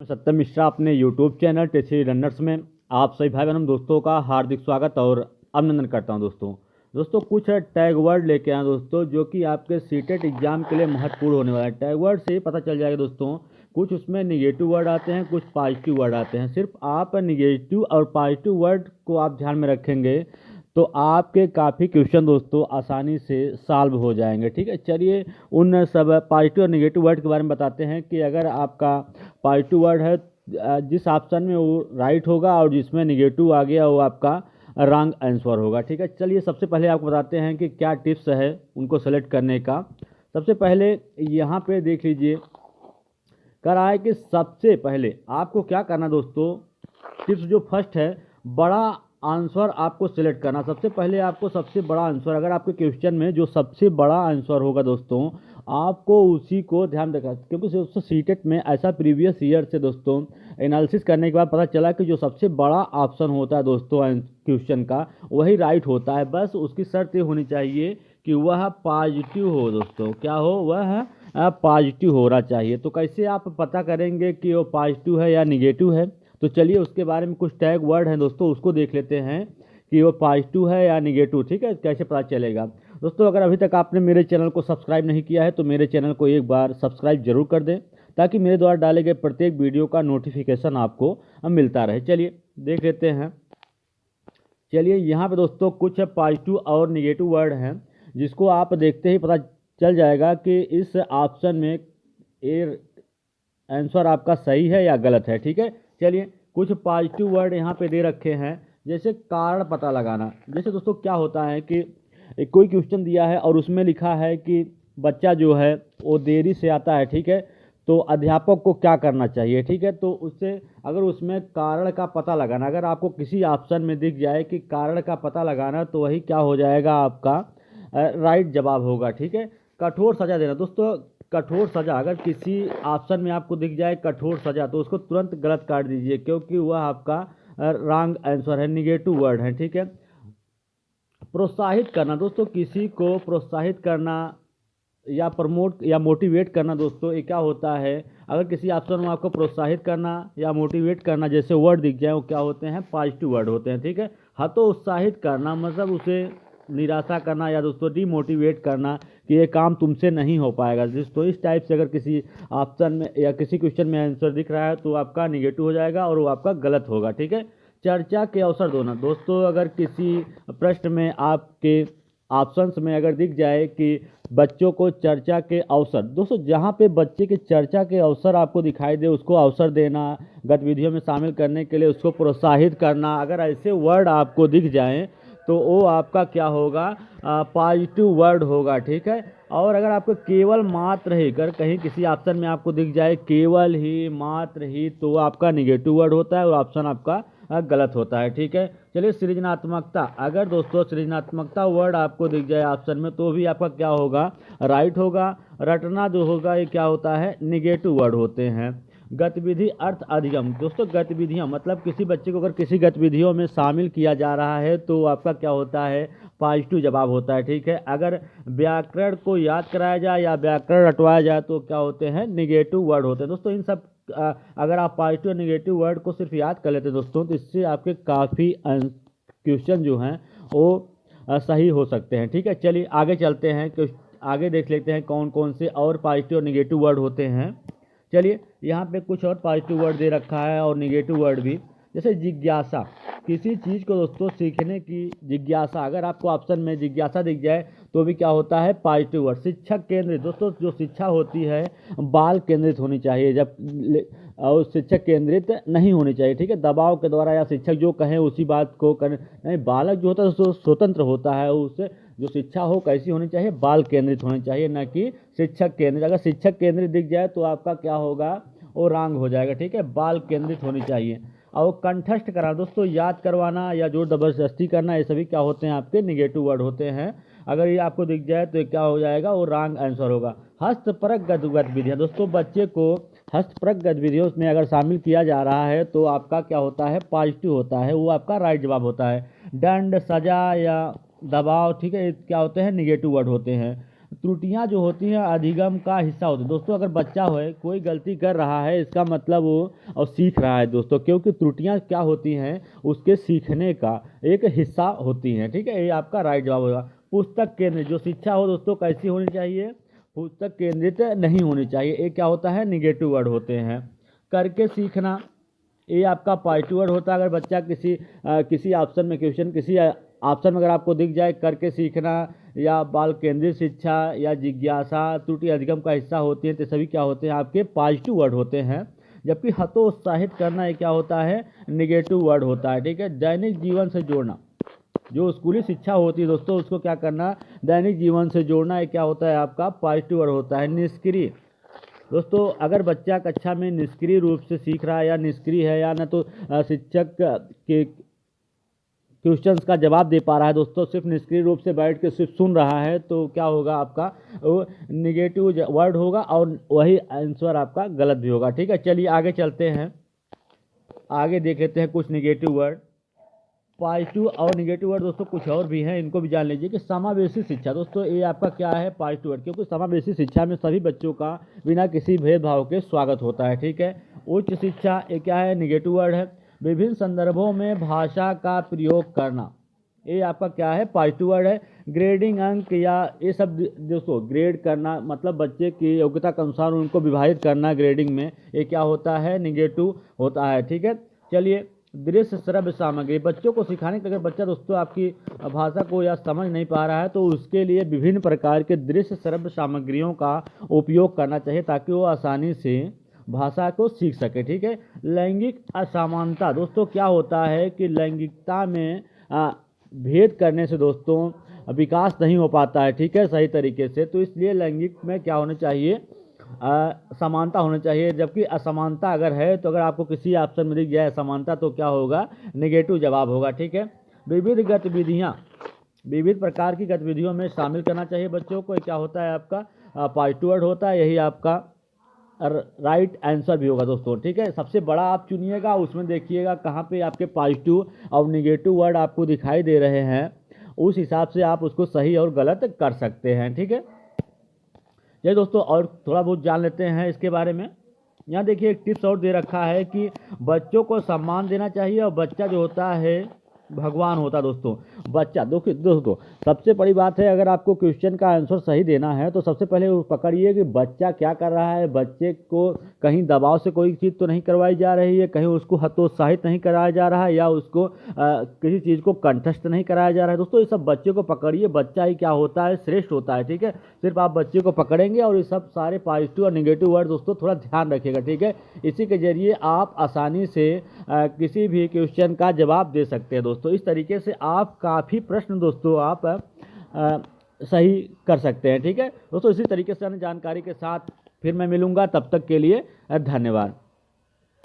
सत्यम मिश्रा अपने YouTube channel Tessy runners में आप सभी भाई बहनों दोस्तों का हार्दिक स्वागत और अभिनंदन करता हूं। दोस्तों कुछ टैग वर्ड लेके आए दोस्तों, जो कि आपके सीटेट एग्जाम के लिए महत्वपूर्ण होने वाला है। टैग वर्ड से ही पता चल जाएगा दोस्तों, कुछ उसमें निगेटिव वर्ड आते हैं, कुछ पॉजिटिव वर्ड आते हैं। सिर्फ आप निगेटिव और पॉजिटिव वर्ड को आप ध्यान में रखेंगे तो आपके काफ़ी क्वेश्चन दोस्तों आसानी से सॉल्व हो जाएंगे। ठीक है, चलिए उन सब पॉजिटिव और निगेटिव वर्ड के बारे में बताते हैं कि अगर आपका पॉजिटिव वर्ड है जिस ऑप्शन में वो राइट होगा और जिसमें निगेटिव आ गया वो आपका रॉन्ग आंसर होगा। ठीक है, चलिए सबसे पहले आपको बताते हैं कि क्या टिप्स है उनको सेलेक्ट करने का। सबसे पहले यहाँ पे देख लीजिए, कह रहा है कि सबसे पहले आपको क्या करना दोस्तों, टिप्स जो फर्स्ट है, बड़ा आंसर आपको सिलेक्ट करना। सबसे पहले आपको सबसे बड़ा आंसर, अगर आपके क्वेश्चन में जो सबसे बड़ा आंसर होगा दोस्तों, आपको उसी को ध्यान रखना, क्योंकि दोस्तों सीटेट में ऐसा प्रीवियस ईयर से दोस्तों एनालिसिस करने के बाद पता चला कि जो सबसे बड़ा ऑप्शन होता है दोस्तों क्वेश्चन का, वही राइट होता है। बस उसकी शर्त ये होनी चाहिए कि वह पॉजिटिव हो दोस्तों। क्या हो? वह पॉजिटिव होना चाहिए। तो कैसे आप पता करेंगे कि वो पॉजिटिव है या निगेटिव है? तो चलिए उसके बारे में कुछ टैग वर्ड हैं दोस्तों, उसको देख लेते हैं कि वो पॉजिटिव है या निगेटिव। ठीक है, कैसे पता चलेगा दोस्तों? अगर अभी तक आपने मेरे चैनल को सब्सक्राइब नहीं किया है तो मेरे चैनल को एक बार सब्सक्राइब जरूर कर दें, ताकि मेरे द्वारा डाले गए प्रत्येक वीडियो का नोटिफिकेशन आपको मिलता रहे। चलिए देख लेते हैं। चलिए यहाँ पे दोस्तों कुछ पॉजिटिव और निगेटिव वर्ड हैं, जिसको आप देखते ही पता चल जाएगा कि इस ऑप्शन में ए आंसर आपका सही है या गलत है। ठीक है, चलिए कुछ पॉजिटिव वर्ड यहाँ पे दे रखे हैं, जैसे कारण पता लगाना। जैसे दोस्तों क्या होता है कि कोई क्वेश्चन दिया है और उसमें लिखा है कि बच्चा जो है वो देरी से आता है। ठीक है, तो अध्यापक को क्या करना चाहिए? ठीक है, तो उससे अगर उसमें कारण का पता लगाना, अगर आपको किसी ऑप्शन में दिख जाए कि कारण का पता लगाना, तो वही क्या हो जाएगा, आपका राइट जवाब होगा। ठीक है, कठोर सजा देना दोस्तों, कठोर सजा अगर किसी ऑप्शन में आपको दिख जाए कठोर सजा, तो उसको तुरंत गलत काट दीजिए, क्योंकि वह आपका रॉन्ग आंसर है, निगेटिव वर्ड है। ठीक है, प्रोत्साहित करना दोस्तों, किसी को प्रोत्साहित करना या प्रमोट या मोटिवेट करना दोस्तों, ये क्या होता है? अगर किसी ऑप्शन में आपको प्रोत्साहित करना या मोटिवेट करना जैसे वर्ड दिख जाए, वो क्या होते हैं? पॉजिटिव वर्ड होते हैं। ठीक है, हतोत्साहित करना मतलब उसे निराशा करना या दोस्तों डिमोटिवेट करना कि ये काम तुमसे नहीं हो पाएगा दोस्तों। इस टाइप से अगर किसी ऑप्शन में या किसी क्वेश्चन में आंसर दिख रहा है तो आपका निगेटिव हो जाएगा और वो आपका गलत होगा। ठीक है, चर्चा के अवसर देना दोस्तों, अगर किसी प्रश्न में आपके ऑप्शंस में अगर दिख जाए कि बच्चों को चर्चा के अवसर, दोस्तों जहाँ पे बच्चे के चर्चा के अवसर आपको दिखाई दे उसको अवसर देना, गतिविधियों में शामिल करने के लिए उसको प्रोत्साहित करना, अगर ऐसे वर्ड आपको दिख जाएं तो वो आपका क्या होगा? पॉजिटिव वर्ड होगा। ठीक है, और अगर आपको केवल मात्र ही, अगर कहीं किसी ऑप्शन में आपको दिख जाए केवल ही, मात्र ही, तो वो आपका निगेटिव वर्ड होता है और ऑप्शन आपका गलत होता है। ठीक है, चलिए सृजनात्मकता, अगर दोस्तों सृजनात्मकता वर्ड आपको दिख जाए ऑप्शन में तो भी आपका क्या होगा? राइट होगा। रटना जो होगा ये क्या होता है? निगेटिव वर्ड होते हैं। गतिविधि अर्थ अधिगम दोस्तों, गतिविधियां मतलब किसी बच्चे को अगर किसी गतिविधियों में शामिल किया जा रहा है तो आपका क्या होता है? पॉजिटिव जवाब होता है। ठीक है, अगर व्याकरण को याद कराया जाए या व्याकरण रटवाया जाए तो क्या होते हैं? निगेटिव वर्ड होते हैं। दोस्तों इन सब अगर आप पॉजिटिव और निगेटिव वर्ड को सिर्फ याद कर लेते हैं दोस्तों, तो इससे आपके काफ़ी क्वेश्चन जो हैं वो सही हो सकते हैं। ठीक है, चलिए आगे चलते हैं, आगे देख लेते हैं कौन कौन से और पॉजिटिव और निगेटिव वर्ड होते हैं। चलिए यहाँ पे कुछ और पॉजिटिव वर्ड दे रखा है और निगेटिव वर्ड भी, जैसे जिज्ञासा, किसी चीज़ को दोस्तों सीखने की जिज्ञासा, अगर आपको ऑप्शन में जिज्ञासा दिख जाए तो भी क्या होता है? Positive word. शिक्षक केंद्रित दोस्तों, जो शिक्षा होती है बाल केंद्रित होनी चाहिए, जब और शिक्षक केंद्रित नहीं होनी चाहिए। ठीक है, दबाव के द्वारा या शिक्षक जो कहें उसी बात को करने नहीं, बालक जो होता है स्वतंत्र होता है, उससे जो शिक्षा हो कैसी होनी चाहिए? बाल केंद्रित होनी चाहिए, न कि शिक्षक केंद्रित। अगर शिक्षक केंद्रित दिख जाए तो आपका क्या होगा? वो रॉन्ग हो जाएगा। ठीक है, बाल केंद्रित होनी चाहिए। और कंठस्थ कराना दोस्तों, याद करवाना या जोर जबरदस्ती करना, ये सभी क्या होते हैं? आपके निगेटिव वर्ड होते हैं। अगर ये आपको दिख जाए तो क्या हो जाएगा? वो रॉन्ग आंसर होगा। हस्तपरक गतिविधियाँ दोस्तों, बच्चे को हस्तपरक गतिविधियों में अगर शामिल किया जा रहा है तो आपका क्या होता है? पॉजिटिव होता है, वो आपका राइट जवाब होता है। दंड, सजा या दबाव, ठीक है, क्या होते हैं? निगेटिव वर्ड होते हैं। त्रुटियां जो होती हैं अधिगम का हिस्सा होती है। दोस्तों अगर बच्चा है कोई गलती कर रहा है, इसका मतलब वो और सीख रहा है दोस्तों, क्योंकि त्रुटियां क्या होती हैं, उसके सीखने का एक हिस्सा होती हैं। ठीक है, ये आपका राइट जवाब होगा। पुस्तक केंद्रित जो शिक्षा हो दोस्तों कैसी होनी चाहिए, पुस्तक केंद्रित नहीं होनी चाहिए। ये क्या होता है, निगेटिव वर्ड होते हैं। करके सीखना, ये आपका पॉजिटिव वर्ड होता है। अगर बच्चा किसी ऑप्शन में क्वेश्चन किसी ऑप्शन में अगर आपको दिख जाए करके सीखना या बाल केंद्रित शिक्षा या जिज्ञासा त्रुटि अधिगम का हिस्सा होती है, तो सभी क्या होते हैं, आपके पॉजिटिव वर्ड होते हैं। जबकि हतोत्साहित करना ये क्या होता है, निगेटिव वर्ड होता है। ठीक है, दैनिक जीवन से जोड़ना, जो स्कूली शिक्षा होती है दोस्तों उसको क्या करना, दैनिक जीवन से जोड़ना, ये क्या होता है, आपका पॉजिटिव वर्ड होता है। निष्क्रिय, दोस्तों अगर बच्चा कक्षा में निष्क्रिय रूप से सीख रहा है या निष्क्रिय है या न तो शिक्षक के क्वेश्चंस का जवाब दे पा रहा है दोस्तों, सिर्फ निष्क्रिय रूप से बैठ के सिर्फ सुन रहा है, तो क्या होगा, आपका वो निगेटिव वर्ड होगा और वही आंसर आपका गलत भी होगा। ठीक है, चलिए आगे चलते हैं, आगे देख लेते हैं कुछ निगेटिव वर्ड। पॉजिटिव और निगेटिव वर्ड दोस्तों कुछ और भी हैं, इनको भी जान लीजिए। कि समावेशी शिक्षा, दोस्तों ये आपका क्या है, पॉजिटिव वर्ड, क्योंकि समावेशी शिक्षा में सभी बच्चों का बिना किसी भेदभाव के स्वागत होता है। ठीक है, उच्च शिक्षा ये क्या है, निगेटिव वर्ड है। विभिन्न संदर्भों में भाषा का प्रयोग करना, ये आपका क्या है, पॉजिटिव वर्ड है। ग्रेडिंग अंक या ये सब दोस्तों ग्रेड करना, मतलब बच्चे की योग्यता के अनुसार उनको विभाजित करना ग्रेडिंग में, ये क्या होता है, निगेटिव होता है। ठीक है, चलिए दृश्य श्रव्य सामग्री, बच्चों को सिखाने के, अगर बच्चा दोस्तों आपकी भाषा को या समझ नहीं पा रहा है तो उसके लिए विभिन्न प्रकार के दृश्य श्रव्य सामग्रियों का उपयोग करना चाहिए ताकि वो आसानी से भाषा को सीख सके। ठीक है, लैंगिक असमानता, दोस्तों क्या होता है कि लैंगिकता में भेद करने से दोस्तों विकास नहीं हो पाता है। ठीक है, सही तरीके से, तो इसलिए लैंगिक में क्या होना चाहिए, समानता होनी चाहिए। जबकि असमानता अगर है तो अगर आपको किसी ऑप्शन में दिख जाए असमानता तो क्या होगा, नेगेटिव जवाब होगा। ठीक है, विविध गतिविधियाँ, विविध प्रकार की गतिविधियों में शामिल करना चाहिए बच्चों को, क्या होता है आपका पॉजिटिव वर्ड होता है, यही आपका राइट आंसर भी होगा दोस्तों। ठीक है, सबसे बड़ा आप चुनिएगा, उसमें देखिएगा कहाँ पे आपके पॉजिटिव और निगेटिव वर्ड आपको दिखाई दे रहे हैं, उस हिसाब से आप उसको सही और गलत कर सकते हैं। ठीक है, ये दोस्तों और थोड़ा बहुत जान लेते हैं इसके बारे में। यहाँ देखिए एक टिप्स और दे रखा है कि बच्चों को सम्मान देना चाहिए और बच्चा जो होता है भगवान होता है दोस्तों। बच्चा दोस्तों सबसे बड़ी बात है, अगर आपको क्वेश्चन का आंसर सही देना है तो सबसे पहले वो पकड़िए कि बच्चा क्या कर रहा है, बच्चे को कहीं दबाव से कोई चीज़ तो नहीं करवाई जा रही है, कहीं उसको हतोत्साहित नहीं कराया जा रहा है या उसको किसी चीज़ को कंठस्थ नहीं कराया जा रहा है। दोस्तों ये सब बच्चे को पकड़िए, बच्चा ही क्या होता है, श्रेष्ठ होता है। ठीक है, सिर्फ आप बच्चे को पकड़ेंगे और ये सब सारे पॉजिटिव और निगेटिव वर्ड दोस्तों थोड़ा ध्यान रखिएगा। ठीक है, इसी के जरिए आप आसानी से किसी भी क्वेश्चन का जवाब दे सकते हैं दोस्तों। इस तरीके से आप काफ़ी प्रश्न दोस्तों आप सही कर सकते हैं। ठीक है दोस्तों, इसी तरीके से अन्य जानकारी के साथ फिर मैं मिलूंगा, तब तक के लिए धन्यवाद।